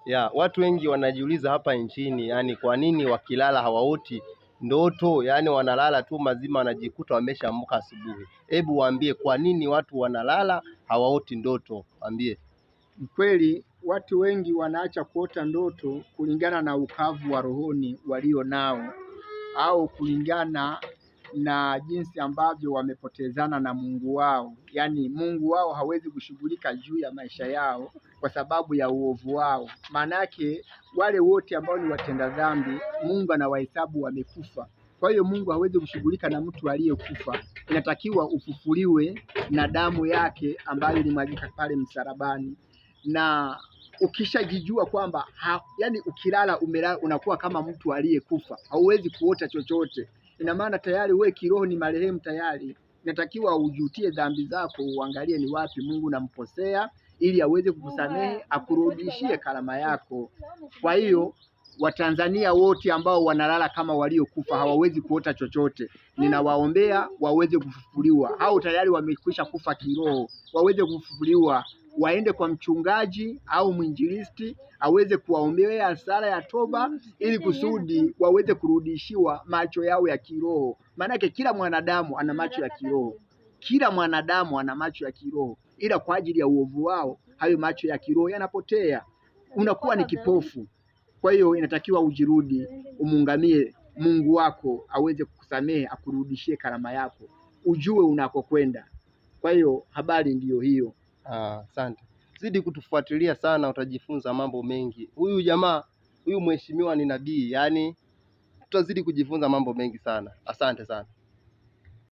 Ya, watu wengi wanajiuliza hapa nchini, yani kwa nini wakilala hawaoti ndoto, yani wanalala tu mazima wanajikuta wameshaamka asubuhi. Hebu waambie kwa nini watu wanalala hawaoti ndoto, waambie. Kweli watu wengi wanaacha kuota ndoto kulingana na ukavu wa rohoni walio nao, au kulingana na jinsi ambavyo wamepotezana na Mungu wao. Yaani Mungu wao hawezi kushughulika juu ya maisha yao kwa sababu ya uovu wao. Maana yake wale wote ambao ni watenda dhambi Mungu anawahesabu wamekufa. Kwa hiyo Mungu hawezi kushughulika na mtu aliyekufa. Inatakiwa ufufuliwe na damu yake ambayo ilimwagika pale msalabani. Na ukishajijua kwamba yani ukilala umelala unakuwa kama mtu aliyekufa, hauwezi kuota chochote. Ina maana tayari wewe kiroho ni marehemu tayari. Inatakiwa ujutie dhambi zako, uangalie ni wapi Mungu namkosea, ili aweze kukusamehe, akurudishie karama yako. Kwa hiyo Watanzania wote ambao wanalala kama waliokufa hawawezi kuota chochote, ninawaombea waweze kufufuliwa. Hao tayari wamekwisha kufa kiroho, waweze kufufuliwa, waende kwa mchungaji au mwinjilisti aweze kuwaombea sala ya toba, ili kusudi waweze kurudishiwa macho yao ya kiroho. Maanake kila mwanadamu ana macho ya kiroho, kila mwanadamu ana macho ya kiroho, ila kwa ajili ya uovu wao hayo macho ya kiroho yanapotea, unakuwa ni kipofu. Kwa hiyo inatakiwa ujirudi, umungamie Mungu wako aweze kukusamehe, akurudishie karama yako, ujue unakokwenda. Kwa hiyo habari ndiyo hiyo. Asante. Zidi kutufuatilia sana, utajifunza mambo mengi. Huyu jamaa, huyu mheshimiwa ni nabii, yani tutazidi kujifunza mambo mengi sana. Asante sana.